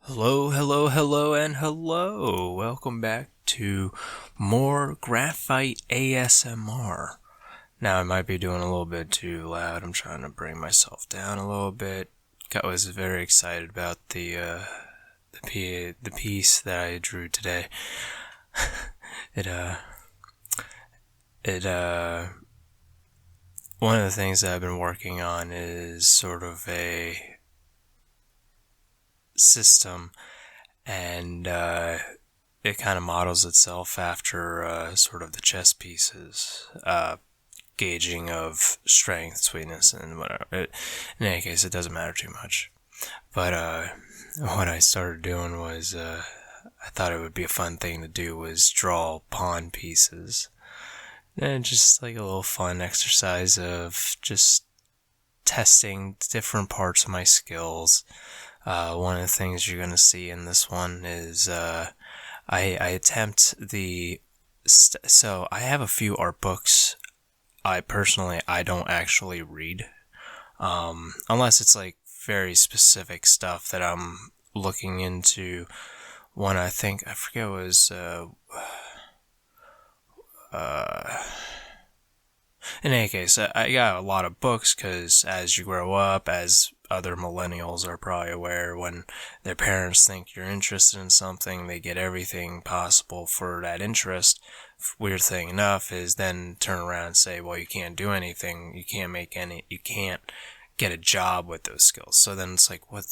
Hello, hello, hello, and hello. Welcome back to more Graphite ASMR. Now, I might be doing a little bit too loud. I'm trying to bring myself down a little bit. I was very excited about the piece that I drew today. it it One of the things that I've been working on is sort of a system, and it kind of models itself after sort of the chess pieces, gauging of strength, sweetness, and whatever. In any case, it doesn't matter too much. But what I started doing was, I thought it would be a fun thing to do was draw pawn pieces. And just like a little fun exercise of just testing different parts of my skills. One of the things you're going to see in this one is I attempt so I have a few art books. I don't actually read, unless it's like very specific stuff that I'm looking into. One I forget was in any case, I got a lot of books because as you grow up, as other millennials are probably aware, when their parents think you're interested in something, they get everything possible for that interest. Weird thing enough is then turn around and say, well, you can't do anything, you can't get a job with those skills. So then it's like, what?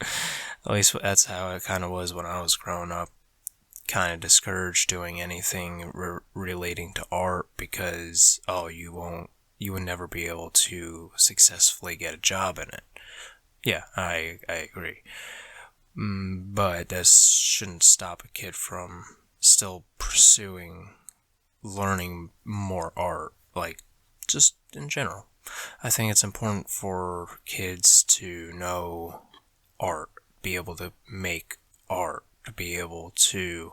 At least that's how it kind of was when I was growing up. Kind of discouraged doing anything relating to art because you would never be able to successfully get a job in it. Yeah, I agree. But that shouldn't stop a kid from still pursuing learning more art, like just in general. I think it's important for kids to know art, be able to make art, to be able to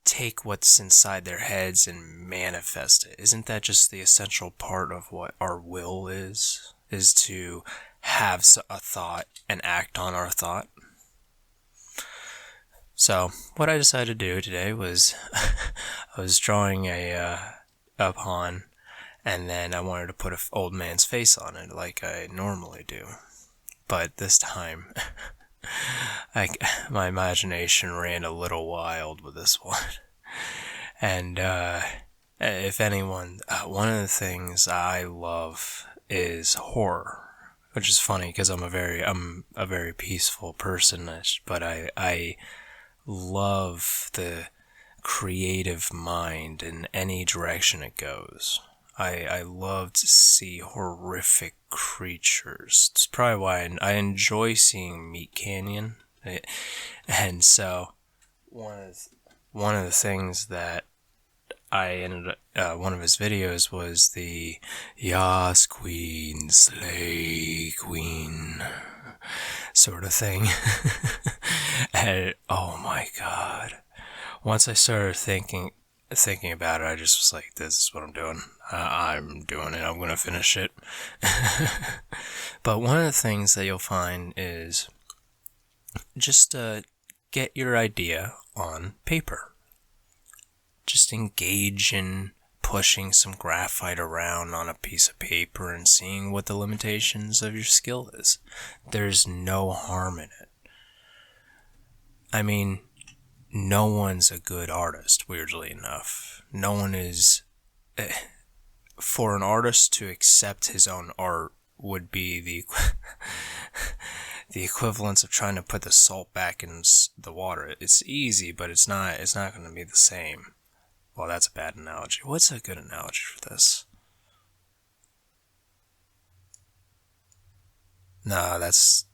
take what's inside their heads and manifest it. Isn't that just the essential part of what our will is to have a thought and act on our thought? So what I decided to do today was I was drawing a pawn, and then I wanted to put an old man's face on it like I normally do. But this time my imagination ran a little wild with this one. And if anyone, one of the things I love is horror, which is funny because I'm a very peaceful person, but I love the creative mind in any direction it goes. I love to see horrific creatures. It's probably why I enjoy seeing Meat Canyon. And so one of the things that I ended up, one of his videos was the Yas Queen, Slay Queen sort of thing. And oh my god. Once I started thinking about it, I just was like, this is what I'm doing. I'm doing it. I'm going to finish it. But one of the things that you'll find is just get your idea on paper. Just engage in pushing some graphite around on a piece of paper and seeing what the limitations of your skill is. There's no harm in it. I mean, no one's a good artist, weirdly enough. No one is. For an artist to accept his own art would be the equivalence of trying to put the salt back in the water. It's easy, but it's not going to be the same. Well, that's a bad analogy. What's a good analogy for this? No, that's...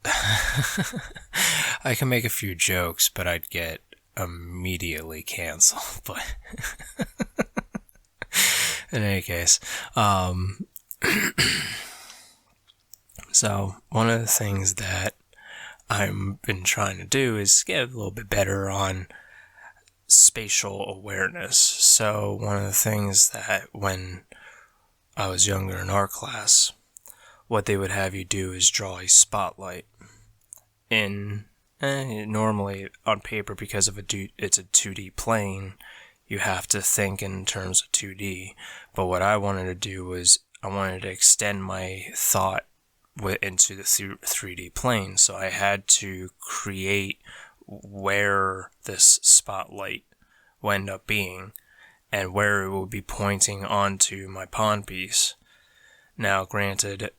I can make a few jokes, but I'd get immediately canceled. But in any case, so one of the things that I've been trying to do is get a little bit better on spatial awareness. So one of the things that when I was younger in art class, what they would have you do is draw a spotlight. in normally on paper, because of it's a 2D plane, you have to think in terms of 2D. But what I wanted to do was I wanted to extend my thought into the 3D plane. So I had to create where this spotlight will end up being and where it will be pointing onto my pawn piece. Now, granted,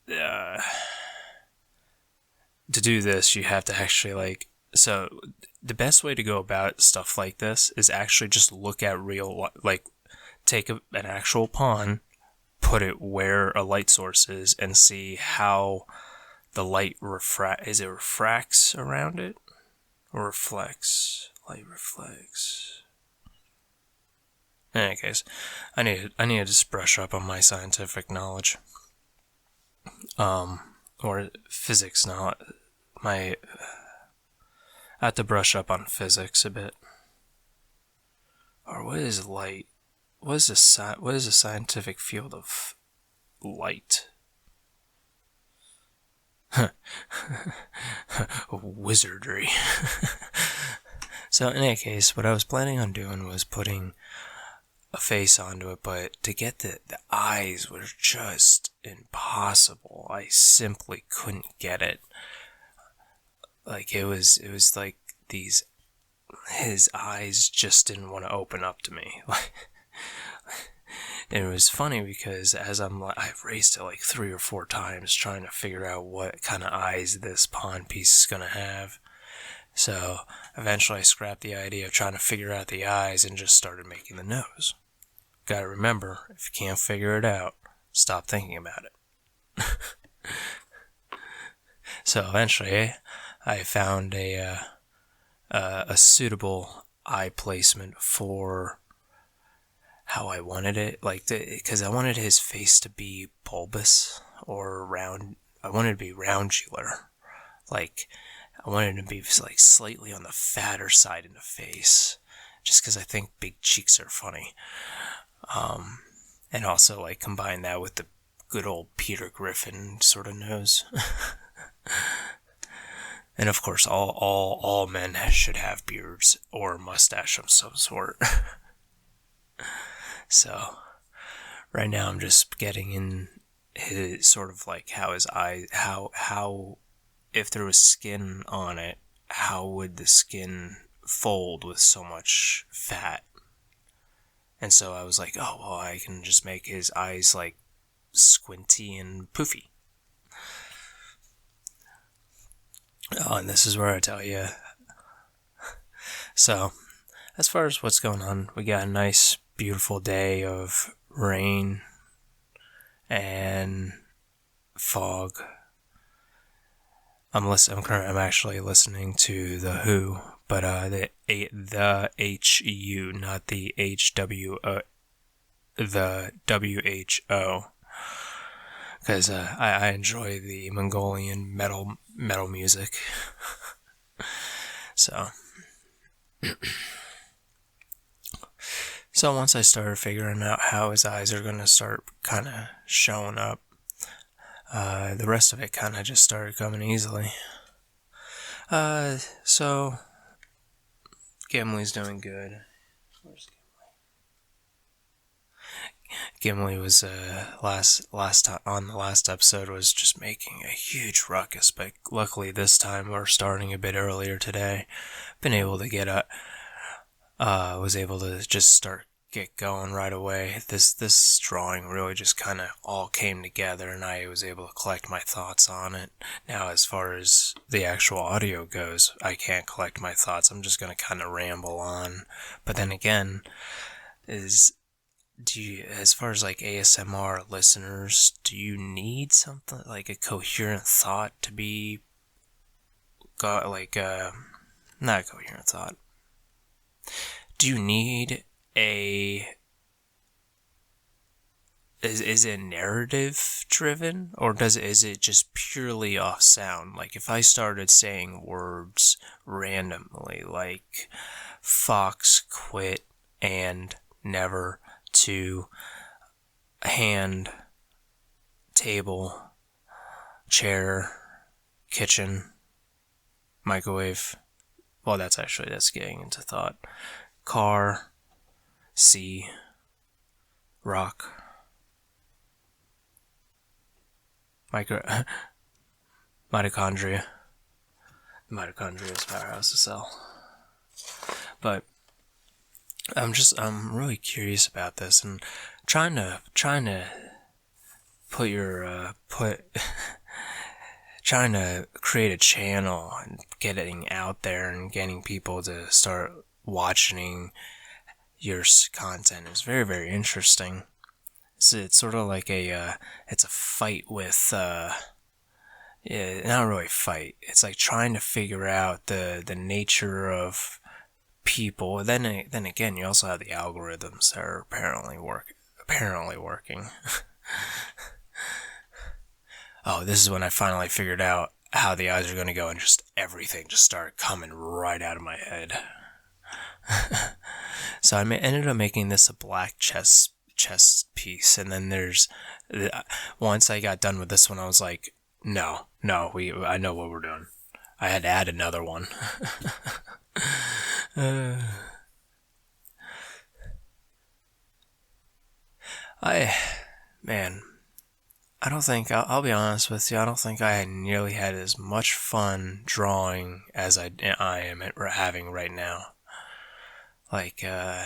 to do this, you have to actually so the best way to go about stuff like this is actually just look at take an actual pawn, put it where a light source is, and see how the light refracts around it? Or reflects? Light reflects. In any case, I need to just brush up on my scientific knowledge. Or physics knowledge. I have to brush up on physics a bit. Or what is light? What is the scientific field of light? Wizardry. So in any case, what I was planning on doing was putting a face onto it, but to get the eyes was just impossible. I simply couldn't get it. It was like his eyes just didn't want to open up to me. And it was funny because as I've raced it 3 or 4 times trying to figure out what kind of eyes this pawn piece is going to have. So eventually I scrapped the idea of trying to figure out the eyes and just started making the nose. Gotta remember, if you can't figure it out, stop thinking about it. So eventually I found a suitable eye placement for how I wanted it, because I wanted his face to be bulbous or round. I wanted it to be roundular. I wanted it to be slightly on the fatter side in the face, just because I think big cheeks are funny. And also combine that with the good old Peter Griffin sort of nose. And of course, all men should have beards or mustache of some sort. So, right now I'm just getting in his sort of how his eye, how if there was skin on it, how would the skin fold with so much fat? And so I was like, oh, well, I can just make his eyes squinty and poofy. Oh, and this is where I tell you. So, as far as what's going on, we got a nice, beautiful day of rain and fog. I'm actually listening to The Who, but the HU, not the HWO, the WHO. Because I enjoy the Mongolian metal music. So once I started figuring out how his eyes are going to start kind of showing up, the rest of it kind of just started coming easily. So Gimli's doing good. Where's Gimli? Gimli was last time on the last episode was just making a huge ruckus, but luckily this time we're starting a bit earlier today. Been able to was able to just get going right away. This drawing really just kind of all came together, and I was able to collect my thoughts on it. Now, as far as the actual audio goes, I can't collect my thoughts. I'm just gonna kind of ramble on. But then again, as far as ASMR listeners, do you need something like a coherent thought to be not a coherent thought? Do you need is it narrative driven, or is it just purely off sound? If I started saying words randomly, like fox, quit, and never, to hand, table, chair, kitchen, microwave. Well, that's getting into thought. Car, sea, rock, micro, mitochondria. Mitochondria is powerhouse of cell. But I'm really curious about this and trying to put your trying to create a channel and getting out there and getting people to start watching your content is very, very interesting. It's sort of like it's a fight with yeah, not really fight. It's like trying to figure out the nature of people. Then again, you also have the algorithms that are apparently working. Oh, this is when I finally figured out how the eyes are going to go, and just everything just started coming right out of my head. So I ended up making this a black chess piece, and then once I got done with this one, I was like, no, I know what we're doing. I had to add another one. Man, I don't think, I'll be honest with you, I don't think I nearly had as much fun drawing as I am having right now. Like, no.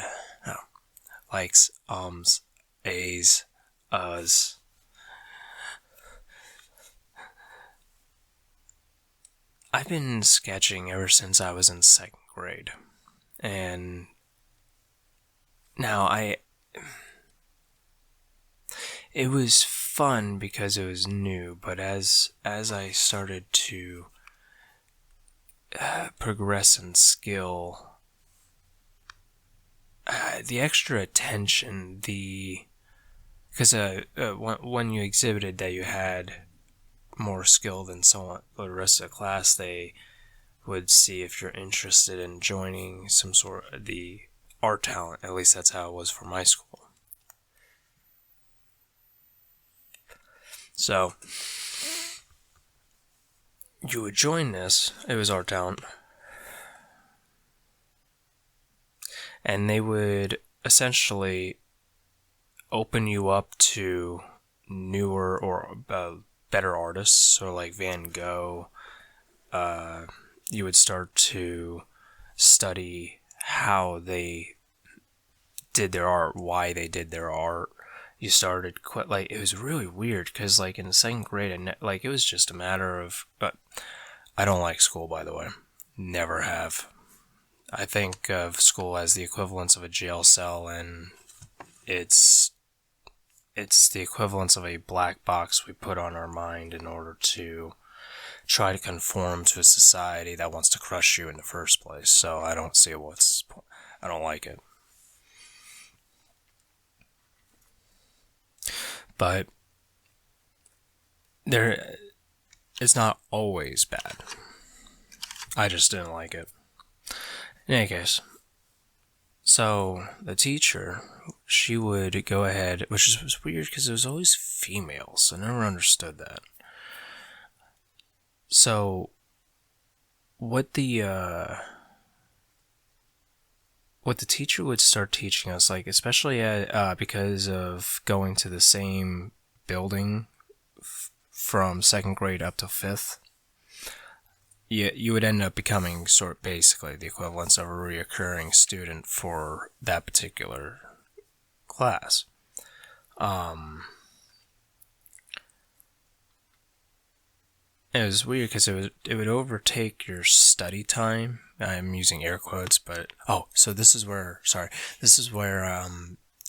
Likes, A's, us. I've been sketching ever since I was in 2nd grade. And now it was fun because it was new, but as I started to progress in skill, the extra attention, because when you exhibited that you had more skill than the rest of the class, they would see if you're interested in joining some sort of the art talent. At least that's how it was for my school. So you would join this. It was art talent. And they would essentially open you up to newer or better artists. So like Van Gogh, you would start to study how they did their art, why they did their art. You started it was really weird because like in 2nd grade, it was just a matter of. I don't like school, by the way. Never have. I think of school as the equivalence of a jail cell, and it's the equivalence of a black box we put on our mind in order to try to conform to a society that wants to crush you in the first place. So I don't see I don't like it. But it's not always bad. I just didn't like it. In any case, so the teacher, she would go ahead, which was weird because it was always females. I never understood that. So what the teacher would start teaching us, like especially because of going to the same building from 2nd grade up to 5th, you would end up becoming basically the equivalence of a reoccurring student for that particular class. It was weird because it would overtake your study time. I'm using air quotes, but so this is where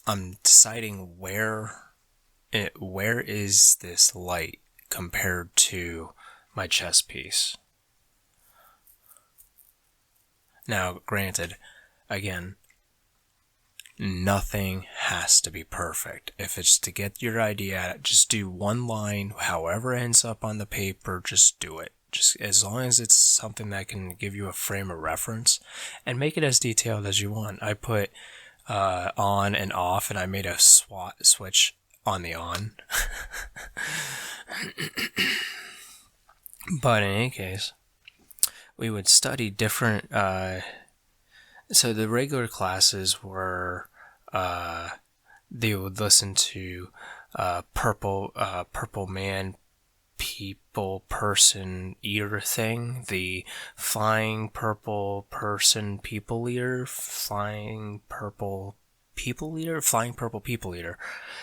I'm deciding where is this light compared to my chess piece. Now, granted, again, nothing has to be perfect. If it's to get your idea out, just do one line, however it ends up on the paper, just do it. Just as long as it's something that can give you a frame of reference, and make it as detailed as you want. I put on and off, and I made a switch on the on. But in any case, we would study different. So the regular classes were, they would listen to Purple Man, People Person Eater thing, the Flying Purple Person People Eater, Flying Purple People Eater, Flying Purple People Eater.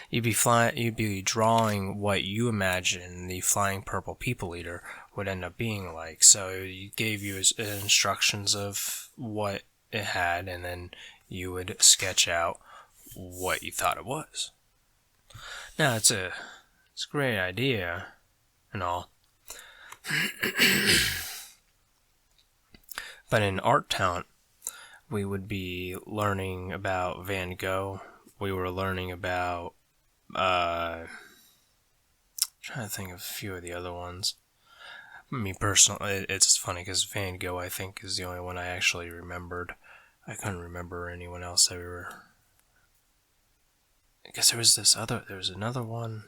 You'd be drawing what you imagine the Flying Purple People Eater would end up being like. So it gave you instructions of what it had, and then you would sketch out what you thought it was. Now it's a great idea and all. But in Art Talent, we would be learning about Van Gogh. We were learning about, trying to think of a few of the other ones. Me personally, it's funny because Van Gogh, I think, is the only one I actually remembered. I couldn't remember anyone else that we were. I guess there was another one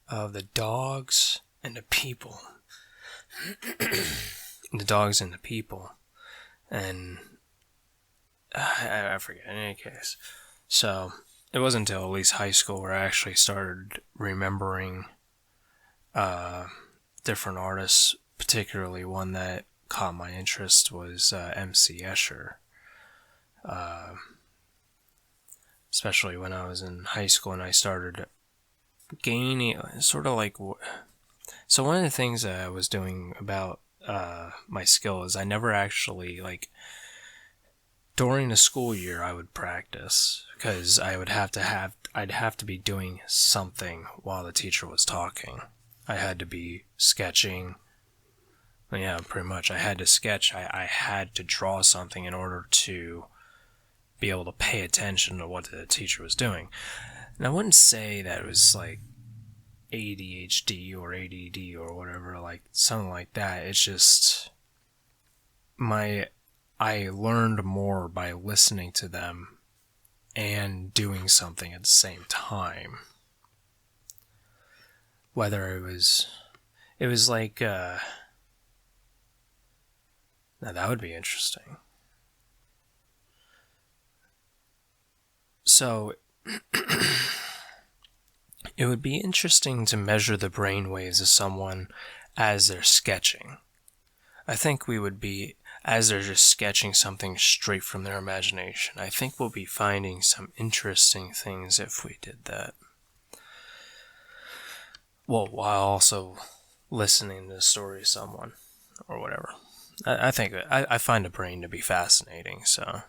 of the dogs and the people. The dogs and the people. And I forget, in any case. So, it wasn't until at least high school where I actually started remembering different artists. Particularly one that caught my interest was MC Escher. Especially when I was in high school and I started gaining, sort of like... So one of the things that I was doing about my skill is I never actually, like... During the school year, I would practice because I'd have to be doing something while the teacher was talking. I had to be sketching. Yeah, pretty much. I had to sketch. I had to draw something in order to be able to pay attention to what the teacher was doing. And I wouldn't say that it was like ADHD or ADD or whatever, like something like that. It's just I learned more by listening to them and doing something at the same time. Whether it was like, now that would be interesting. So, it would be interesting to measure the brain waves of someone as they're sketching. I think we would be, as they're just sketching something straight from their imagination, I think we'll be finding some interesting things if we did that. Well, while also listening to the story of someone, or whatever. I think, I find the brain to be fascinating, so...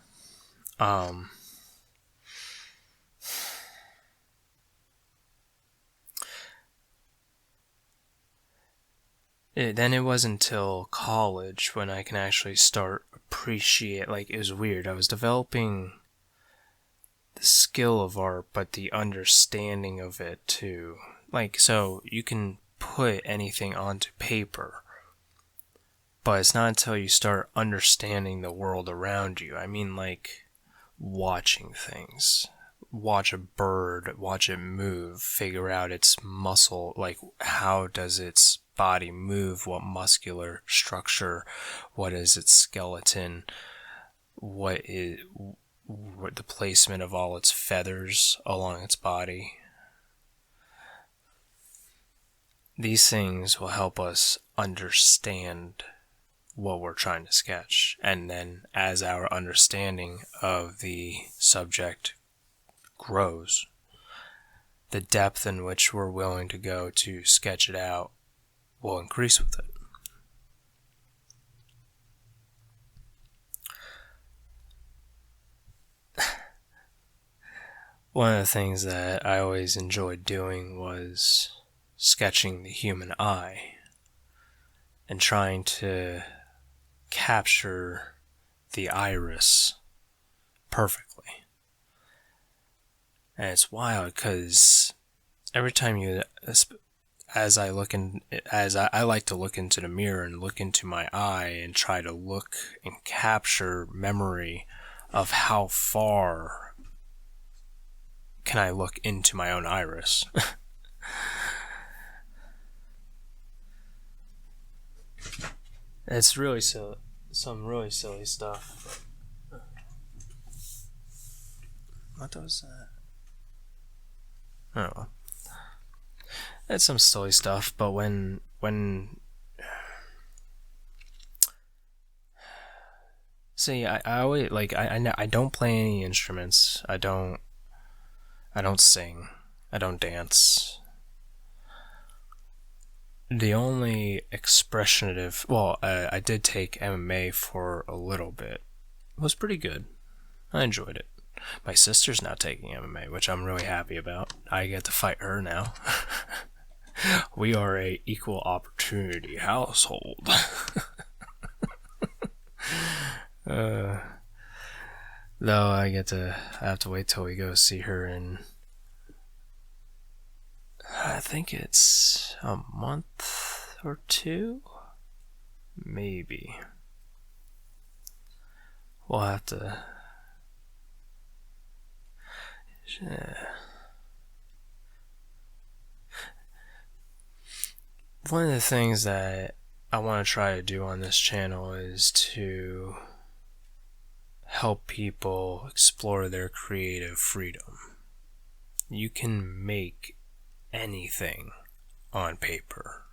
Then it wasn't until college when I can actually start appreciate, like, it was weird. I was developing the skill of art, but the understanding of it too. Like, so you can put anything onto paper, but it's not until you start understanding the world around you. I mean, like, watching things. Watch a bird, watch it move, figure out its muscle, like, how does its body move, what muscular structure, what is its skeleton, what the placement of all its feathers along its body. These things will help us understand what we're trying to sketch, and then as our understanding of the subject grows, the depth in which we're willing to go to sketch it out will increase with it. One of the things that I always enjoyed doing was sketching the human eye and trying to capture the iris perfectly. And it's wild because every time as I like to look into the mirror and look into my eye and try to look and capture memory of how far can I look into my own iris. It's really silly, some really silly stuff. What was that? Oh, well. It's some silly stuff, but when see, I always like I don't play any instruments. I don't sing. I don't dance. The only expressionative, well, I did take MMA for a little bit. It was pretty good. I enjoyed it. My sister's now taking MMA, which I'm really happy about. I get to fight her now. We are a equal opportunity household. uh, though I have to wait till we go see her in, I think it's a month or two, maybe. We'll have to. One of the things that I want to try to do on this channel is to help people explore their creative freedom. You can make anything on paper.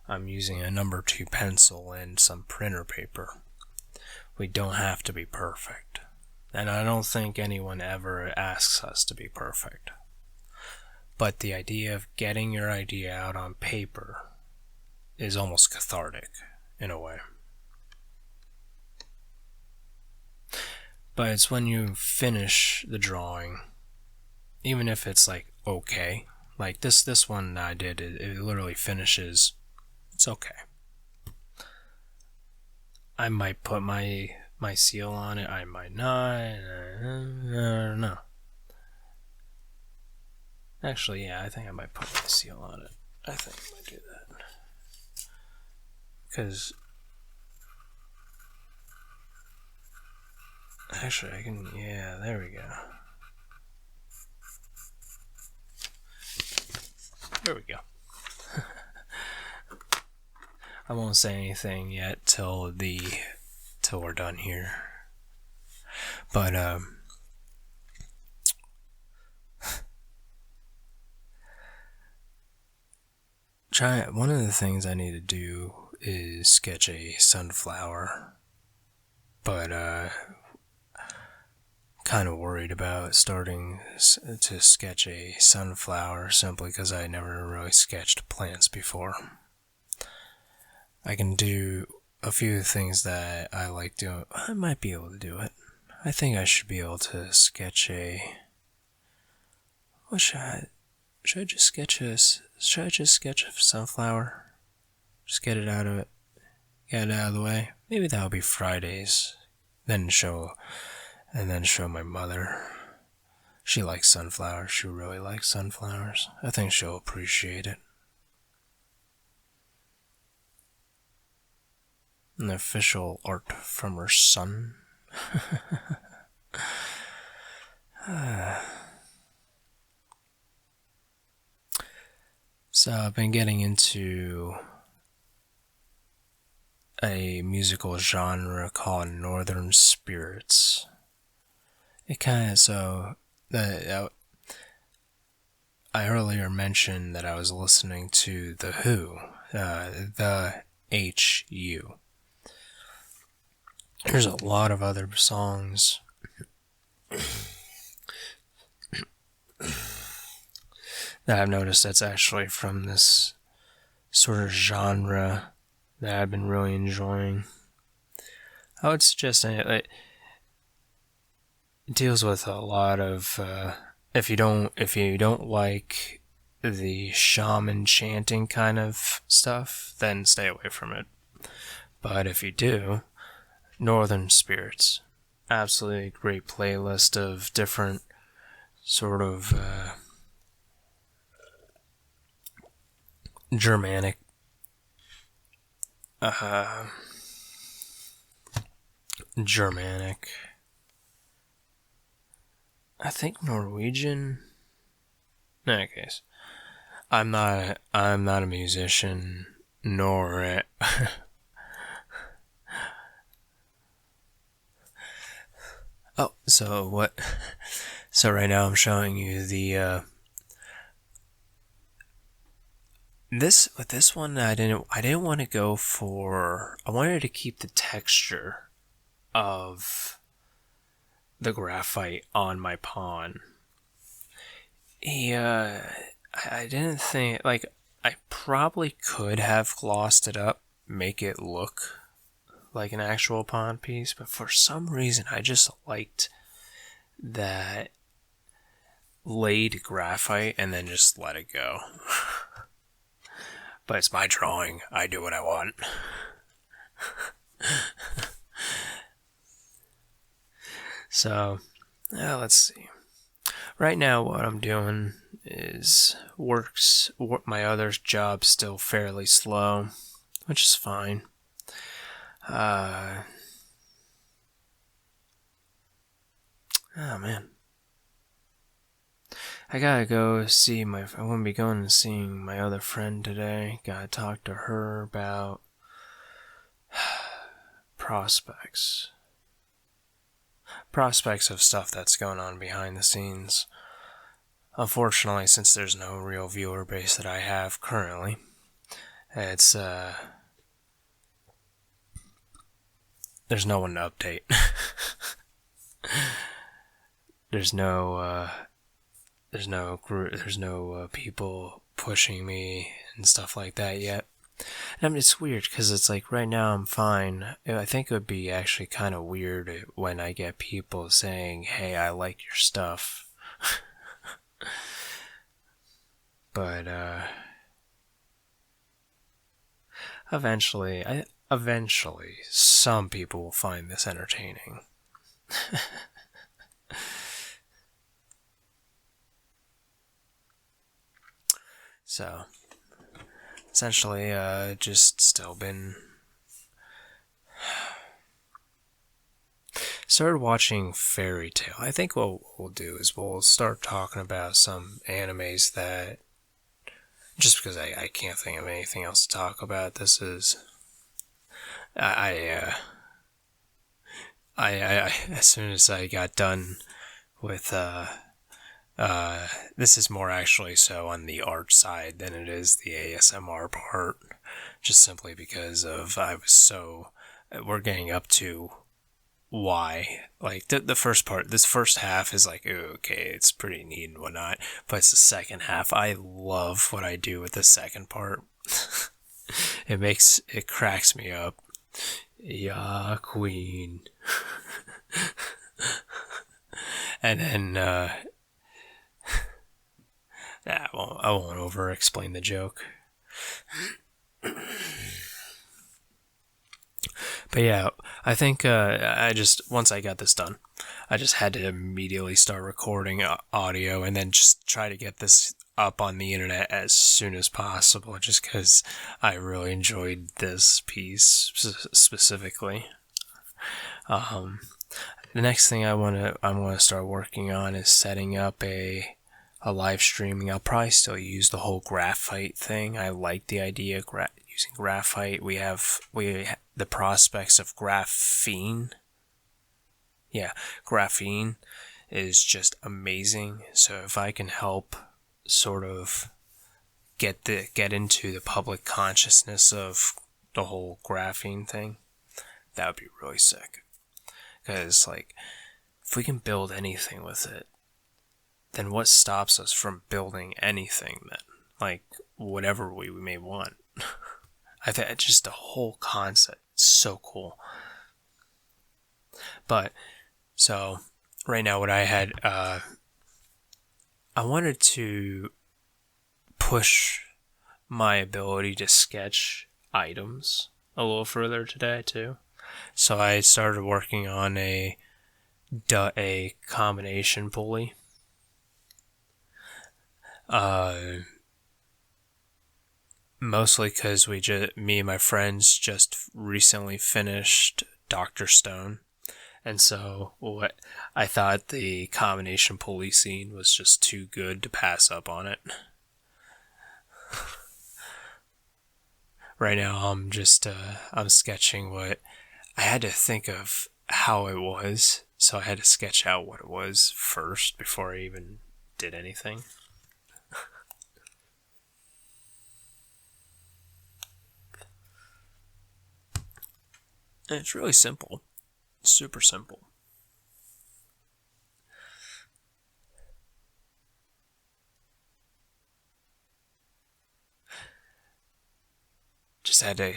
I'm using a number 2 pencil and some printer paper. We don't have to be perfect. And I don't think anyone ever asks us to be perfect. But the idea of getting your idea out on paper is almost cathartic, in a way. But it's when you finish the drawing, even if it's like okay, like this one that I did, it literally finishes, it's okay. I might put my seal on it, I might not, I don't know. Actually, yeah, I think I might put my seal on it. I think I might do that. Because actually I can, yeah, there we go. There we go. I won't say anything yet till we're done here. But one of the things I need to do is sketch a sunflower. But kind of worried about starting to sketch a sunflower simply because I never really sketched plants before. I can do a few things that I like doing. I might be able to do it. I think I should be able to sketch a. What should I just sketch a sunflower? Just get it out of the way. Maybe that'll be Fridays. Then show my mother. She likes sunflowers. She really likes sunflowers. I think she'll appreciate it. An official art from her son. So I've been getting into a musical genre called Northern Spirits. It kind of, I earlier mentioned that I was listening to The Who, the HU. There's a lot of other songs that I've noticed that's actually from this sort of genre that I've been really enjoying. I would suggest it deals with a lot of if you don't like the shaman chanting kind of stuff, then stay away from it. But if you do, Northern Spirits, absolutely great playlist of different sort of Germanic I think Norwegian. In any case, I'm not a musician, nor So what? So right now I'm showing you the this one. I didn't want to go for. I wanted to keep the texture of the graphite on my pawn. I didn't think, like, I probably could have glossed it up, make it look like an actual pawn piece, but for some reason I just liked that laid graphite and then just let it go. But it's my drawing. I do what I want. So, let's see. Right now, what I'm doing is my other job's still fairly slow, which is fine. Oh man. I gotta go see I'm gonna be going and seeing my other friend today. Gotta talk to her about prospects. Prospects of stuff that's going on behind the scenes. Unfortunately, since there's no real viewer base that I have currently, it's, there's no one to update. There's no people pushing me and stuff like that yet. And I mean, it's weird because it's like right now I'm fine. I think it would be actually kind of weird when I get people saying, "Hey, I like your stuff." But eventually some people will find this entertaining. So, essentially, just still been started watching Fairy Tail. I think what we'll do is we'll start talking about some animes that, just because I can't think of anything else to talk about. This is I as soon as I got done with this is more actually so on the art side than it is the ASMR part, just simply because of we're getting up to why, like the first part, this first half is like, okay, it's pretty neat and whatnot, but it's the second half. I love what I do with the second part. It cracks me up. Yeah, queen. And then I won't over explain the joke. But yeah, I think once I got this done, I just had to immediately start recording audio and then just try to get this up on the internet as soon as possible, just because I really enjoyed this piece specifically. The next thing I'm gonna start working on is setting up a live streaming. I'll probably still use the whole graphite thing. I like the idea of using graphite. We have the prospects of graphene. Yeah, graphene is just amazing. So if I can help sort of get into the public consciousness of the whole graphene thing, that would be really sick. Because, like, if we can build anything with it, then what stops us from building anything then? Like, whatever we may want. I think just the whole concept is so cool. But, so, right now what I had, I wanted to push my ability to sketch items a little further today, too. So I started working on a combination pulley. Mostly because me and my friends just recently finished Dr. Stone. And so I thought the combination pulley scene was just too good to pass up on it. Right now I'm sketching what I had to think of how it was so I had to sketch out what it was first before I even did anything. And it's really simple. It's super simple. Just had to,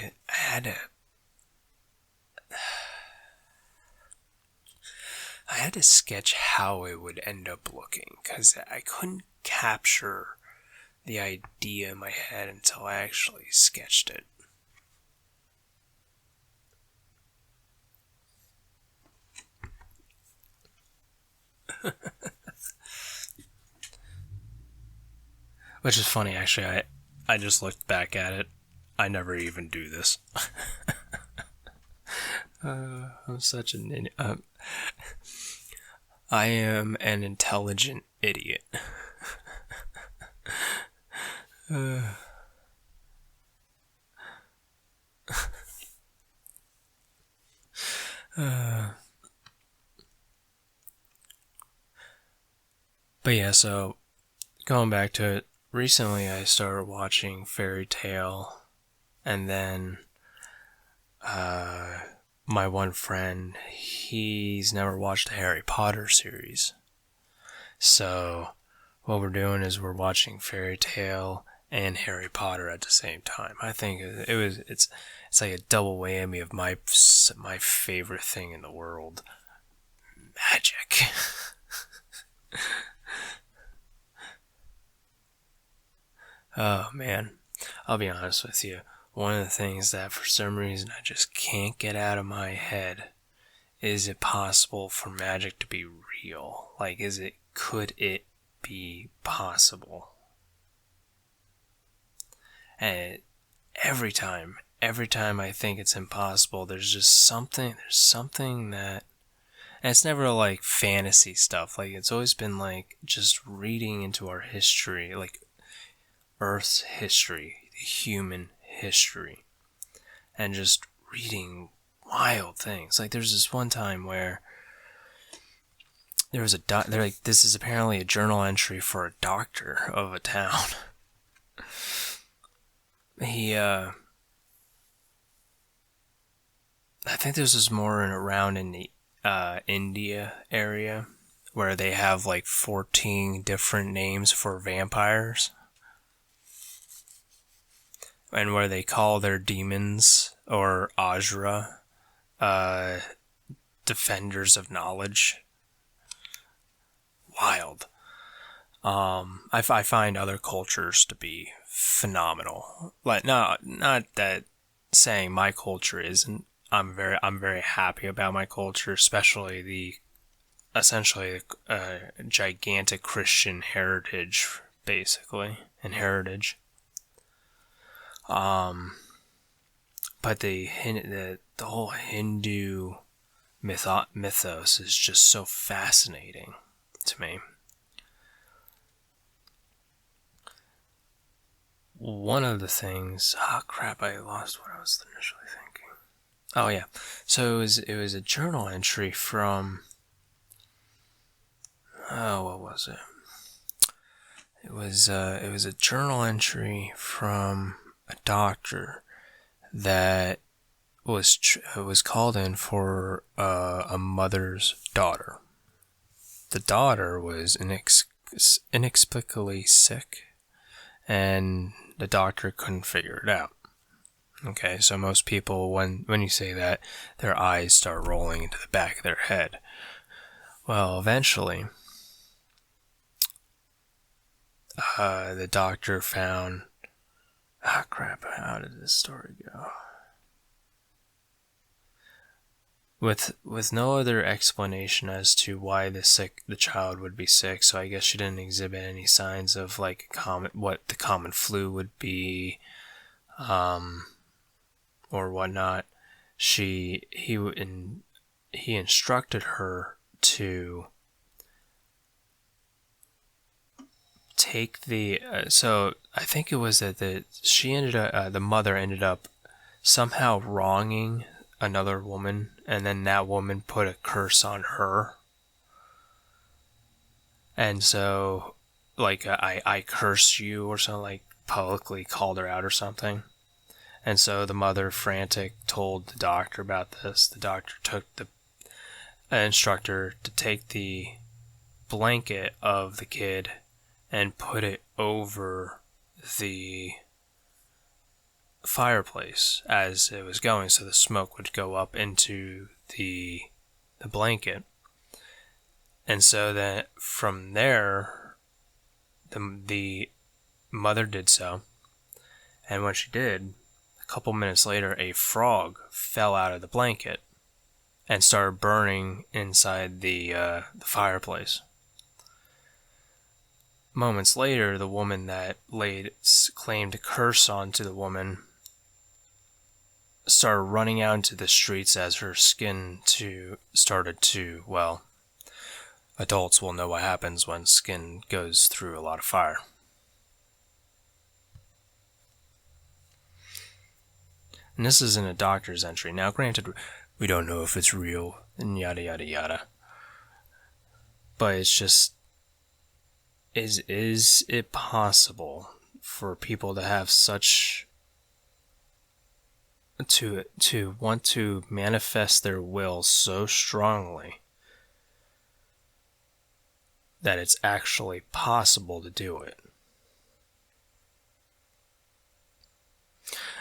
I had to sketch how it would end up looking, because I couldn't capture the idea in my head until I actually sketched it. Which is funny, actually. I just looked back at it. I never even do this. I'm such an idiot. I am an intelligent idiot. But yeah, so going back to it, recently I started watching Fairy Tale, and then my one friend, he's never watched the Harry Potter series. So what we're doing is we're watching Fairy Tale and Harry Potter at the same time. I think it's like a double whammy of my favorite thing in the world, magic. Oh man, I'll be honest with you. One of the things that for some reason I just can't get out of my head is it possible for magic to be real? Like, could it be possible? And every time I think it's impossible, there's something that, and it's never like fantasy stuff. Like, it's always been like just reading into our history, like Earth's history, human history, and just reading wild things. Like, there's this one time where there was they're like, this is apparently a journal entry for a doctor of a town. I think this is more around in the India area, where they have like 14 different names for vampires, and where they call their demons, or Ajra, defenders of knowledge. Wild. I find other cultures to be phenomenal. Like, not that saying my culture isn't. I'm very happy about my culture, especially the essentially gigantic Christian heritage, basically, and heritage. But the whole Hindu mythos is just so fascinating to me. One of the things, crap, I lost what I was initially thinking. Oh yeah, so it was a journal entry from, what was it? It was a journal entry from a doctor that was called in for a mother's daughter. The daughter was inexplicably sick, and the doctor couldn't figure it out. Okay, so most people, when you say that, their eyes start rolling into the back of their head. Well, eventually, the doctor found... crap, how did this story go? With no other explanation as to why the child would be sick, so I guess she didn't exhibit any signs of like what the common flu would be, or whatnot. He instructed her to take the so I think it was that the mother ended up somehow wronging another woman, and then that woman put a curse on her And so, like, I cursed you or something, like, publicly called her out or something. And so the mother, frantic, told the doctor about this. The doctor took the instructor to take the blanket of the kid and put it over the fireplace as it was going, so the smoke would go up into the blanket. And so that from there, the mother did so. And when she did, a couple minutes later, a frog fell out of the blanket and started burning inside the fireplace. Moments later, the woman that claimed to curse onto the woman started running out into the streets as her skin started to, well, adults will know what happens when skin goes through a lot of fire. And this is in a doctor's entry. Now, granted, we don't know if it's real and yada yada yada. But it's just, is it possible for people to have such, to want to manifest their will so strongly that it's actually possible to do it?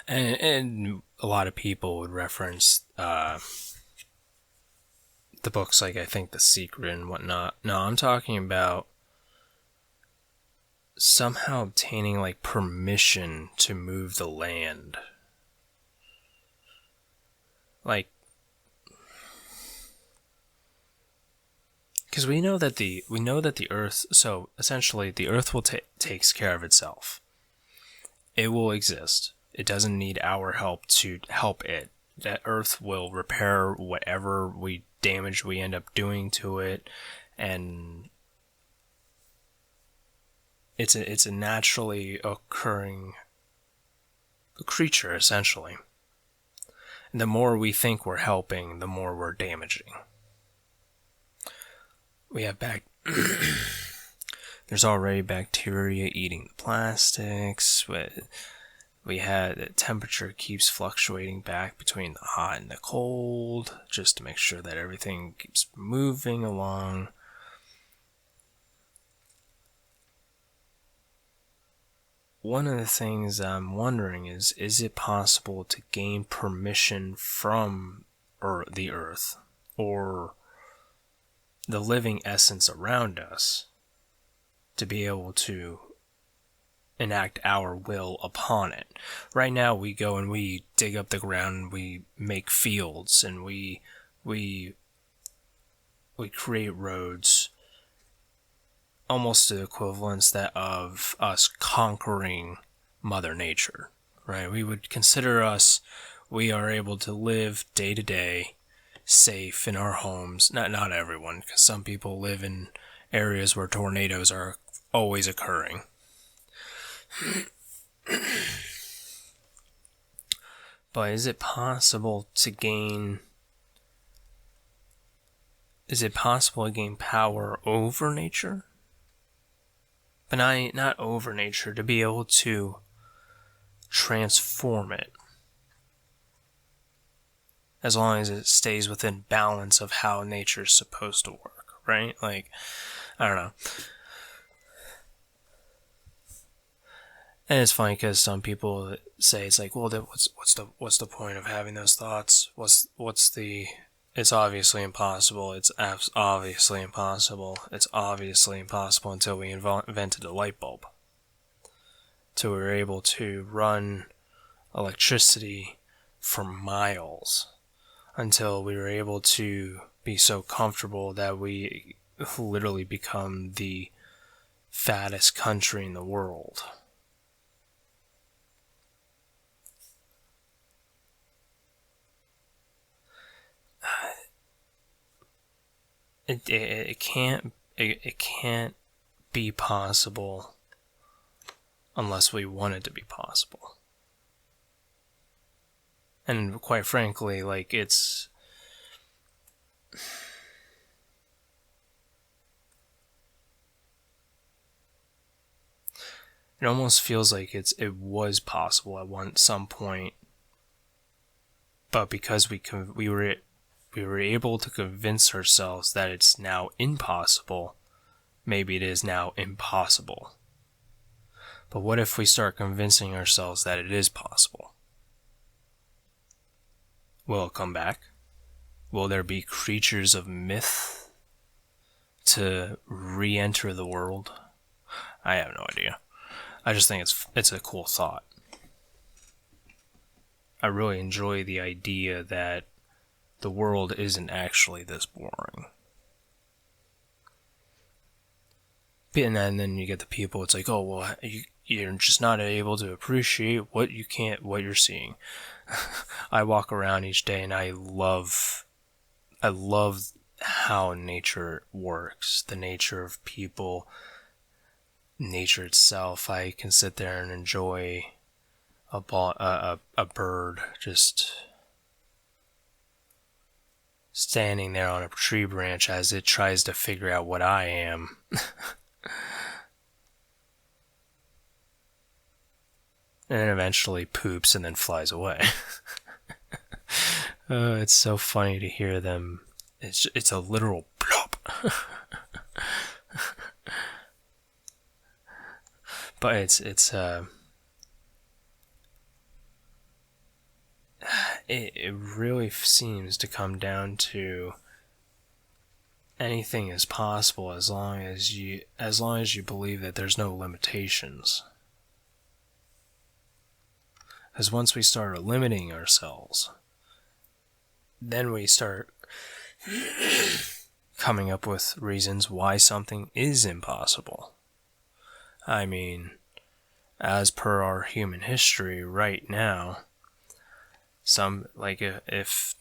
And a lot of people would reference the books like, I think, The Secret and whatnot. No, I'm talking about somehow obtaining like permission to move the land. Like, because we know that the Earth, so essentially the Earth will takes care of itself. It will exist. It doesn't need our help to help it. That Earth will repair whatever damage we end up doing to it, and it's a naturally occurring creature, essentially. And the more we think we're helping, the more we're damaging. We have there's already bacteria eating the plastics. We had the temperature keeps fluctuating back between the hot and the cold, just to make sure that everything keeps moving along. One of the things I'm wondering is it possible to gain permission from the Earth, or the living essence around us, to be able to enact our will upon it? Right now we go and we dig up the ground, we make fields, and we create roads, almost the equivalence that of us conquering Mother Nature, right? We would consider we are able to live day to day, safe in our homes. Not everyone, because some people live in areas where tornadoes are always occurring. But is it possible to gain power over nature? But not over nature, to be able to transform it, as long as it stays within balance of how nature's supposed to work, right? Like, I don't know. And it's funny because some people say, it's like, well, what's the point of having those thoughts? It's obviously impossible. It's obviously impossible. It's obviously impossible until we invented a light bulb. So we were able to run electricity for miles, until we were able to be so comfortable that we literally become the fattest country in the world. It can't be possible unless we want it to be possible. And quite frankly, like, it's It almost feels like it was possible at some point, but because we were able to convince ourselves that it's now impossible, maybe it is now impossible. But what if we start convincing ourselves that it is possible? Will it come back? Will there be creatures of myth to re-enter the world? I have no idea. I just think it's a cool thought. I really enjoy the idea that the world isn't actually this boring. And then you get the people, it's like, oh, well, you're just not able to appreciate what you're seeing. I walk around each day and I love how nature works, the nature of people, nature itself. I can sit there and enjoy a bird just standing there on a tree branch as it tries to figure out what I am. And then eventually poops and then flies away. It's so funny to hear them. It's a literal plop. But it really seems to come down to anything is possible as long as you believe that there's no limitations. Because once we start limiting ourselves, then we start coming up with reasons why something is impossible. I mean, as per our human history right now, if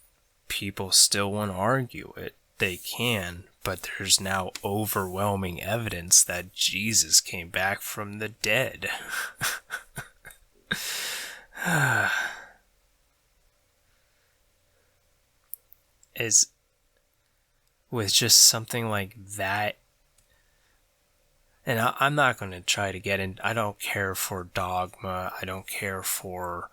people still want to argue it, they can, but there's now overwhelming evidence that Jesus came back from the dead. Is with just something like that, and I'm not going to try to get in. I don't care for dogma. I don't care for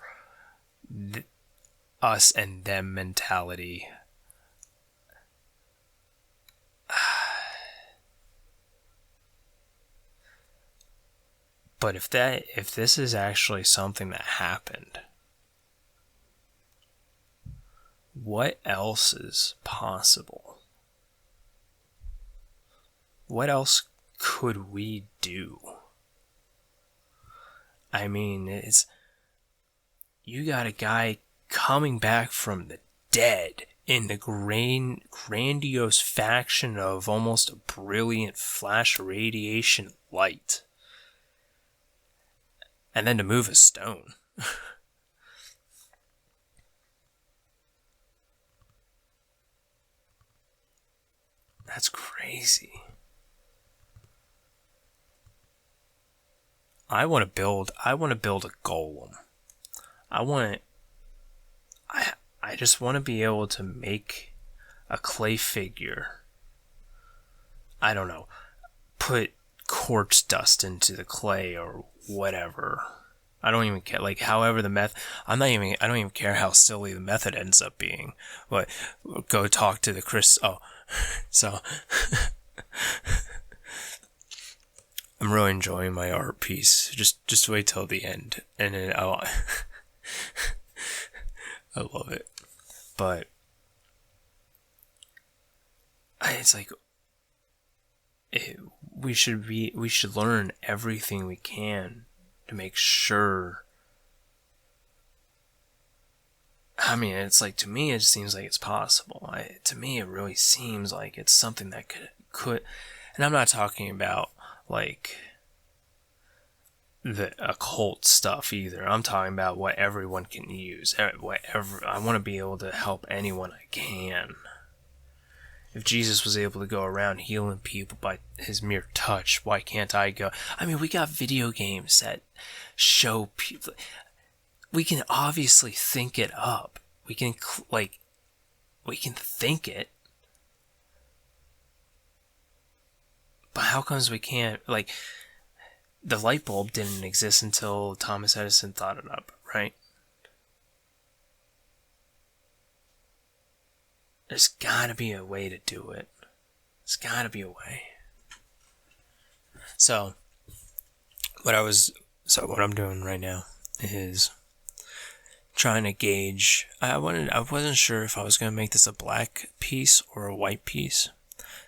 us and them mentality. But if this is actually something that happened, what else is possible? What else could we do? I mean, you got a guy coming back from the dead in the grandiose fashion of almost a brilliant flash of radiation light. And then to move a stone. That's crazy. I want to build a golem. I just want to be able to make a clay figure. I don't know. Put quartz dust into the clay or whatever. I don't even care. Like, however the I don't even care how silly the method ends up being. But go talk to the Chris. Oh, so I'm really enjoying my art piece. Just wait till the end, and then I love it. But it's like we should learn everything we can to make sure. I mean, it's like, to me, it seems like it's possible. To me, it really seems like it's something that could, and I'm not talking about like the occult stuff either. I'm talking about what everyone can use. I want to be able to help anyone I can. If Jesus was able to go around healing people by his mere touch, why can't I go? I mean, we got video games that show people. We can obviously think it up. We can think it. But how comes we can't, the light bulb didn't exist until Thomas Edison thought it up, right? There's gotta be a way to do it. There's gotta be a way. So what I'm doing right now is trying to gauge. I wasn't sure if I was gonna make this a black piece or a white piece,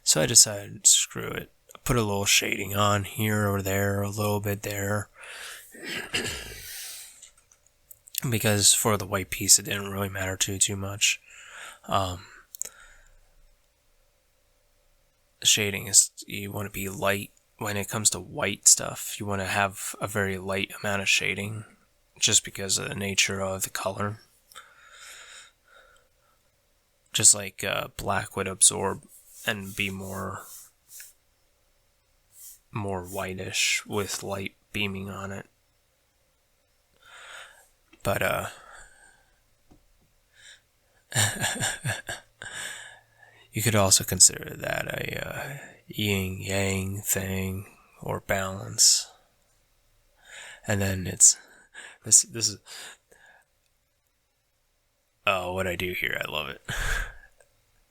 so I decided, screw it. I put a little shading on here or there, a little bit there, because for the white piece it didn't really matter too much. Shading is, you want to be light when it comes to white stuff. You want to have a very light amount of shading, just because of the nature of the color. Just like black would absorb and be more whitish with light beaming on it. But you could also consider that a yin yang thing, or balance. And then it's this is what I do here. I love it.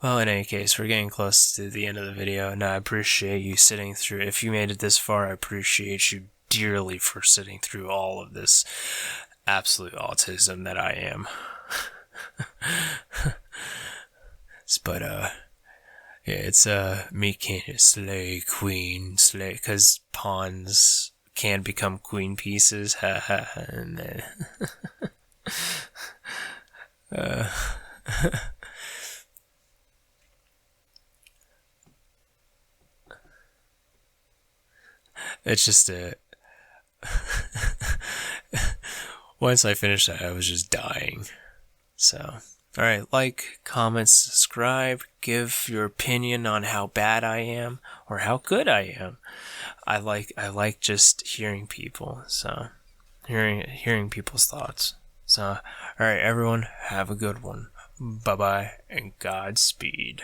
Well, in any case, we're getting close to the end of the video, and I appreciate you sitting through. If you made it this far, I appreciate you dearly for sitting through all of this absolute autism that I am. But yeah, it's me can't slay queen slay, because pawns can become queen pieces. And then it's just once I finished that, I was just dying. So, alright, like, comment, subscribe, give your opinion on how bad I am or how good I am. I like just hearing people, so hearing people's thoughts. So, alright everyone, have a good one. Bye bye and Godspeed.